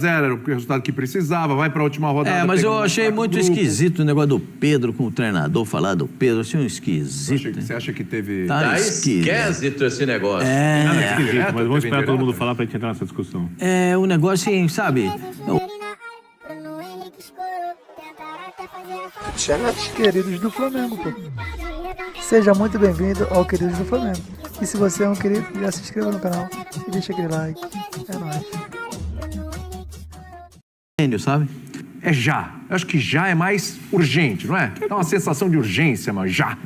Era o resultado que precisava, vai para a última rodada. Mas eu achei muito esquisito o negócio do Pedro com o treinador, falar do Pedro, achei um esquisito. Você acha que teve... Tá esquisito esse negócio. Nada esquisito, mas vamos esperar todo mundo falar pra gente entrar nessa discussão. O negócio assim, sabe... Queridos do Flamengo, pô. Seja muito bem-vindo ao Queridos do Flamengo. E se você é um querido, já se inscreva no canal e deixa aquele like. É nóis. Sabe? É já. Eu acho que já é mais urgente, não é? Dá uma sensação de urgência, mas já.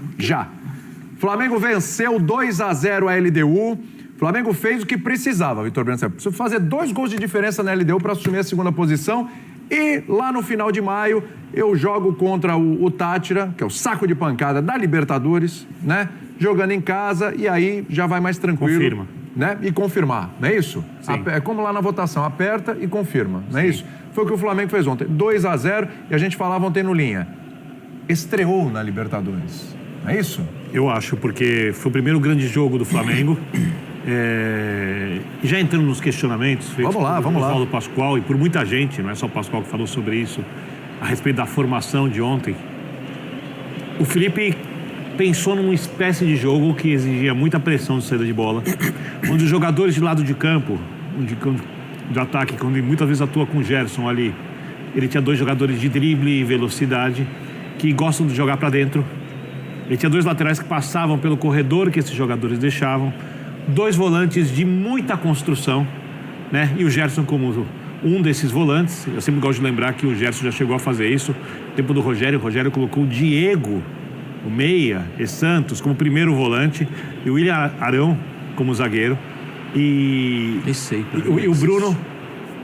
Flamengo venceu 2-0 a LDU. Flamengo fez o que precisava, Vitor Branco. Precisa fazer 2 gols de diferença na LDU para assumir a segunda posição. E lá no final de maio, eu jogo contra o Tátira, que é o saco de pancada da Libertadores, né? Jogando em casa e aí já vai mais tranquilo. Confirma. Né? E confirmar, não é isso? É como lá na votação, aperta e confirma, não é isso? Foi o que o Flamengo fez ontem, 2-0, e a gente falava ontem no Linha. Estreou na Libertadores, não é isso? Eu acho, porque foi o primeiro grande jogo do Flamengo. Já entrando nos questionamentos feitos vamos lá. Paulo Pascoal, e por muita gente, não é só o Pascoal que falou sobre isso, a respeito da formação de ontem. O Felipe pensou numa espécie de jogo que exigia muita pressão de saída de bola, onde os jogadores de lado de campo, de ataque, quando muitas vezes atua com o Gerson ali, ele tinha 2 jogadores de drible e velocidade que gostam de jogar para dentro. Ele tinha 2 laterais que passavam pelo corredor que esses jogadores deixavam, 2 volantes de muita construção, né? E o Gerson como um desses volantes. Eu sempre gosto de lembrar que o Gerson já chegou a fazer isso no tempo do Rogério. O Rogério colocou o Diego, o meia, e Santos como primeiro volante, e o William Arão como zagueiro, e o Bruno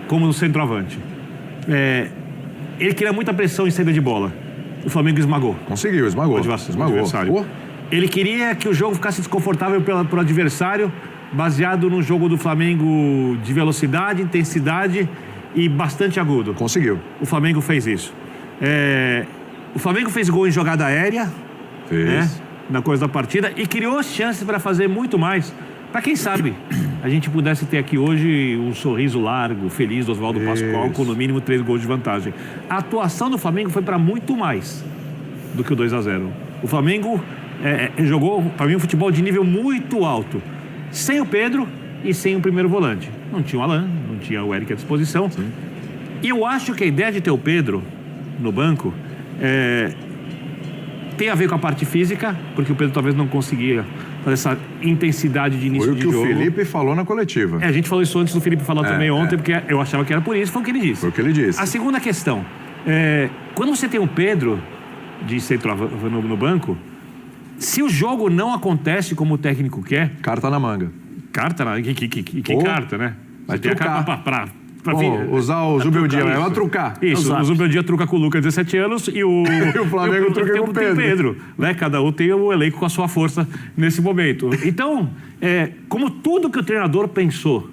como centroavante. Ele queria muita pressão em saída de bola. O Flamengo esmagou. Conseguiu, esmagou. O adversário. Ele queria que o jogo ficasse desconfortável pro adversário, baseado no jogo do Flamengo de velocidade, intensidade e bastante agudo. Conseguiu. O Flamengo fez isso. O Flamengo fez gol em jogada aérea, né, na coisa da partida, e criou chances para fazer muito mais. Para quem sabe a gente pudesse ter aqui hoje um sorriso largo, feliz do Oswaldo Pascoal, com no mínimo 3 gols de vantagem. A atuação do Flamengo foi para muito mais do que o 2-0. O Flamengo jogou, para mim, um futebol de nível muito alto, sem o Pedro e sem o primeiro volante. Não tinha o Alan, não tinha o Eric à disposição. Sim. E eu acho que a ideia de ter o Pedro no banco tem a ver com a parte física, porque o Pedro talvez não conseguia fazer essa intensidade de início de jogo. Foi o que o Felipe falou na coletiva. A gente falou isso antes do Felipe falar também ontem, porque eu achava que era por isso, foi o que ele disse. Foi o que ele disse. A segunda questão, quando você tem um Pedro de centroavante no banco, se o jogo não acontece como o técnico quer... Carta na manga. Carta? Que carta, né? Vai ter a carta pra usar o Zubeldia, vai trucar. Isso, o Zubeldia truca com o Lucas, 17 anos, e o Flamengo truca com o Pedro. Né? Cada um tem o elenco com a sua força nesse momento. Então, como tudo que o treinador pensou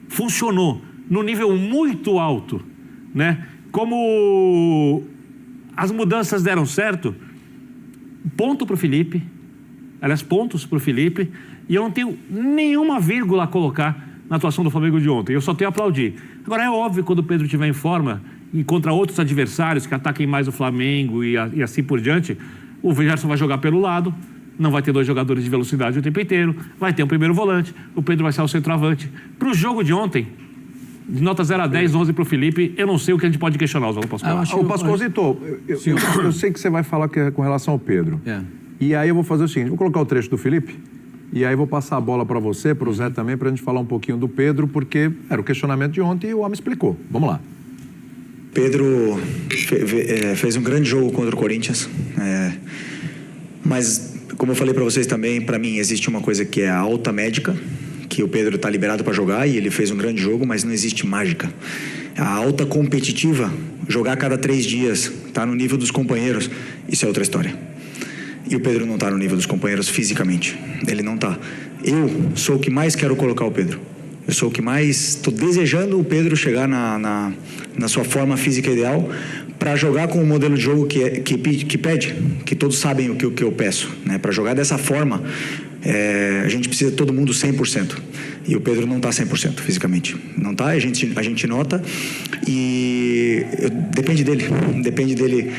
funcionou no nível muito alto, né? Como as mudanças deram certo, ponto para o Felipe, pontos para o Felipe, e eu não tenho nenhuma vírgula a colocar na atuação do Flamengo de ontem. Eu só tenho a aplaudir. Agora, é óbvio, quando o Pedro estiver em forma e contra outros adversários que ataquem mais o Flamengo e assim por diante, o Gerson vai jogar pelo lado, não vai ter 2 jogadores de velocidade o tempo inteiro, vai ter um primeiro volante, o Pedro vai ser o centroavante. Para o jogo de ontem, de nota 0 a 10, 11 para o Felipe, eu não sei o que a gente pode questionar, Oswaldo Pascoal. O Pascoalzito, eu sei que você vai falar que é com relação ao Pedro. E aí eu vou fazer o seguinte, vou colocar o trecho do Felipe, e aí vou passar a bola para você, para o Zé também, para a gente falar um pouquinho do Pedro, porque era o questionamento de ontem e o homem explicou. Vamos lá. Pedro fez um grande jogo contra o Corinthians, mas, como eu falei para vocês também, para mim existe uma coisa que é a alta médica, que o Pedro está liberado para jogar e ele fez um grande jogo, mas não existe mágica. A alta competitiva, jogar a cada 3 dias, tá no nível dos companheiros, isso é outra história. E o Pedro não está no nível dos companheiros fisicamente. Ele não está. Eu sou o que mais quero colocar o Pedro. Eu sou o que mais estou desejando o Pedro chegar na sua forma física ideal para jogar com o modelo de jogo que pede, que todos sabem o que eu peço, né? Para jogar dessa forma, a gente precisa de todo mundo 100%. E o Pedro não está 100% fisicamente. Não está, a gente nota e depende dele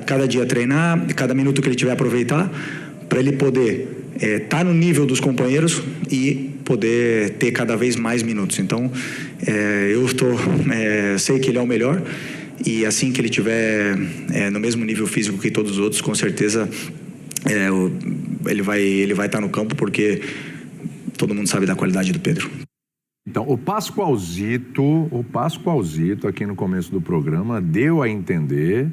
cada dia treinar, cada minuto que ele tiver aproveitar, para ele poder estar no nível dos companheiros e poder ter cada vez mais minutos. Então, sei que ele é o melhor e assim que ele tiver no mesmo nível físico que todos os outros, com certeza ele vai estar no campo, porque todo mundo sabe da qualidade do Pedro. Então, o Pascoalzito aqui no começo do programa deu a entender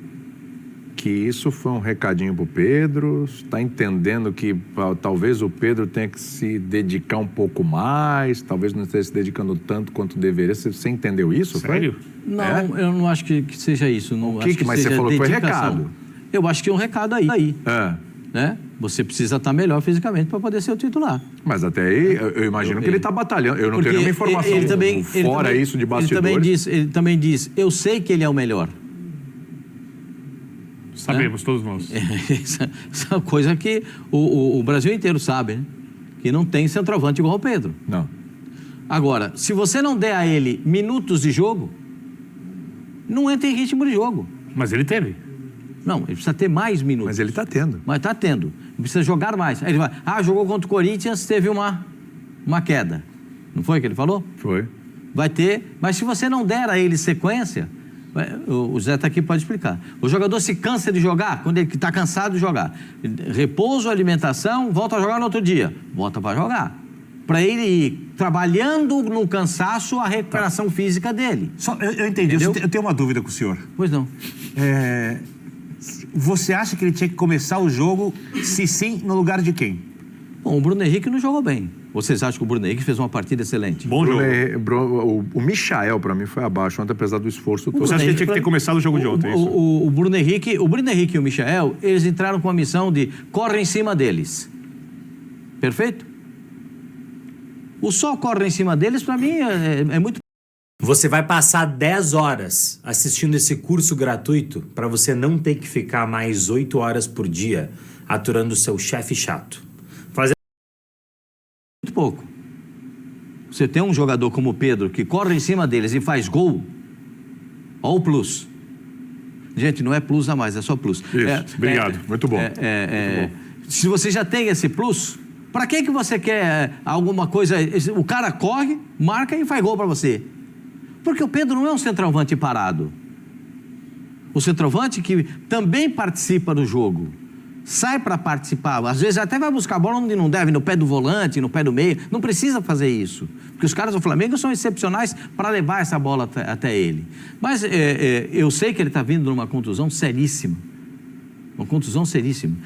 que isso foi um recadinho pro Pedro, está entendendo que talvez o Pedro tenha que se dedicar um pouco mais, talvez não esteja se dedicando tanto quanto deveria. Você entendeu isso? Sério? Foi? Não, eu não acho que seja isso. Não O acho que mas seja você falou que foi dedicação. recado. Eu acho que é um recado aí. É. Né? Você precisa estar melhor fisicamente para poder ser o titular. Mas até aí, eu imagino que ele está batalhando. Eu não tenho nenhuma informação fora isso de bastidores. Ele também diz, eu sei que ele é o melhor. Sabemos, todos nós. Essa é uma coisa que o Brasil inteiro sabe, né? Que não tem centroavante igual ao Pedro. Não. Agora, se você não der a ele minutos de jogo, não entra em ritmo de jogo. Mas ele teve. Não, ele precisa ter mais minutos. Mas ele está tendo. Mas está tendo. Ele precisa jogar mais. Aí ele vai, jogou contra o Corinthians, teve uma queda. Não foi o que ele falou? Foi. Vai ter, mas se você não der a ele sequência, o Zé está aqui, pode explicar. O jogador se cansa de jogar, quando ele está cansado de jogar. Repouso, alimentação, volta a jogar no outro dia. Volta para jogar. Para ele ir trabalhando no cansaço a recuperação física dele. Eu entendi. Eu tenho uma dúvida com o senhor. Pois não. Você acha que ele tinha que começar o jogo, se sim, no lugar de quem? Bom, o Bruno Henrique não jogou bem. Vocês acham que o Bruno Henrique fez uma partida excelente? Bom jogo. O Michael, para mim, foi abaixo, ontem, apesar do esforço todo. Você acha que ele tinha que ter começado o jogo de ontem? O Bruno Henrique e o Michael, eles entraram com a missão de corre em cima deles. Perfeito? O só corre em cima deles, para mim, é muito... Você vai passar 10 horas assistindo esse curso gratuito para você não ter que ficar mais 8 horas por dia aturando o seu chefe chato. Muito pouco. Você tem um jogador como o Pedro que corre em cima deles e faz gol, olha o plus. Gente, não é plus a mais, é só plus. Isso, obrigado, muito bom. Se você já tem esse plus, para que você quer alguma coisa? O cara corre, marca e faz gol para você. Porque o Pedro não é um centroavante parado. O centroavante que também participa do jogo. Sai para participar. Às vezes até vai buscar a bola onde não deve, no pé do volante, no pé do meio. Não precisa fazer isso. Porque os caras do Flamengo são excepcionais para levar essa bola até ele. Mas eu sei que ele está vindo numa contusão seríssima. Uma contusão seríssima.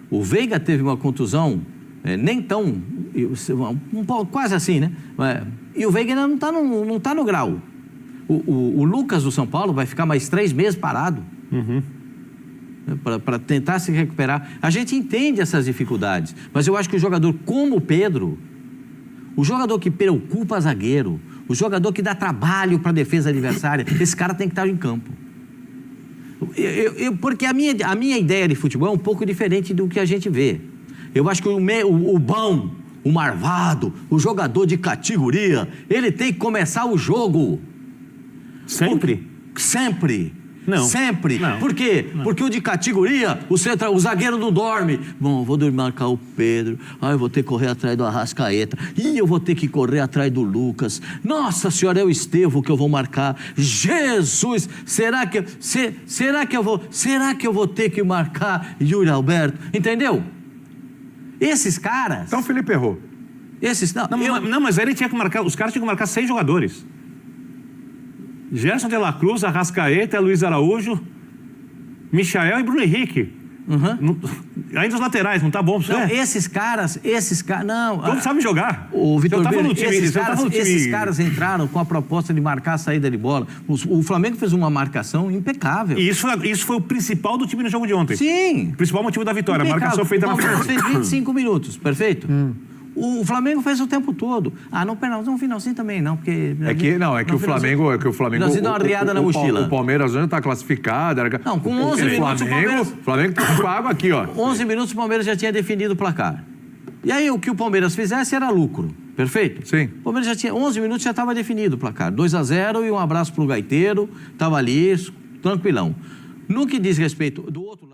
O Veiga teve uma contusão nem tão... quase assim, né? E o Veiga ainda não tá no grau. O Lucas do São Paulo vai ficar mais 3 meses parado. Para tentar se recuperar. A gente entende essas dificuldades, mas eu acho que o jogador como o Pedro, o jogador que preocupa zagueiro, o jogador que dá trabalho para a defesa adversária, esse cara tem que estar em campo. Porque a minha ideia de futebol é um pouco diferente do que a gente vê. Eu acho que o bom, o marvado, o jogador de categoria, ele tem que começar o jogo. Sempre? Sempre. Não. Sempre. Não. Por quê? Não. Porque o de categoria, o zagueiro não dorme. Bom, vou dormir marcar o Pedro. Eu vou ter que correr atrás do Arrascaeta. Eu vou ter que correr atrás do Lucas. Nossa Senhora, é o Estevão que eu vou marcar. Jesus! Será que eu vou ter que marcar Yuri Alberto? Entendeu? Esses caras... Então, Felipe errou. Não, mas aí ele tinha que marcar... Os caras tinham que marcar 6 jogadores. Gerson de la Cruz, Arrascaeta, Luiz Araújo, Michael e Bruno Henrique. Ainda os laterais, não tá bom? Não, esses caras... Não. Todos sabem jogar. O Vitor Birner, esses caras entraram com a proposta de marcar a saída de bola. O Flamengo fez uma marcação impecável. E isso foi o principal do time no jogo de ontem. Sim. O principal motivo da vitória, a marcação feita na frente. Fez 25 minutos, perfeito? O Flamengo fez o tempo todo. No finalzinho também não, porque... É que o Flamengo... Nós dá uma riada na mochila. O Palmeiras já está classificado. Não, com 11 minutos o Flamengo tá com água aqui, ó. 11 minutos o Palmeiras já tinha definido o placar. E aí o que o Palmeiras fizesse era lucro. Perfeito? Sim. O Palmeiras já tinha 11 minutos, já estava definido o placar. 2-0 e um abraço pro Gaiteiro. Tava ali, tranquilão. No que diz respeito do outro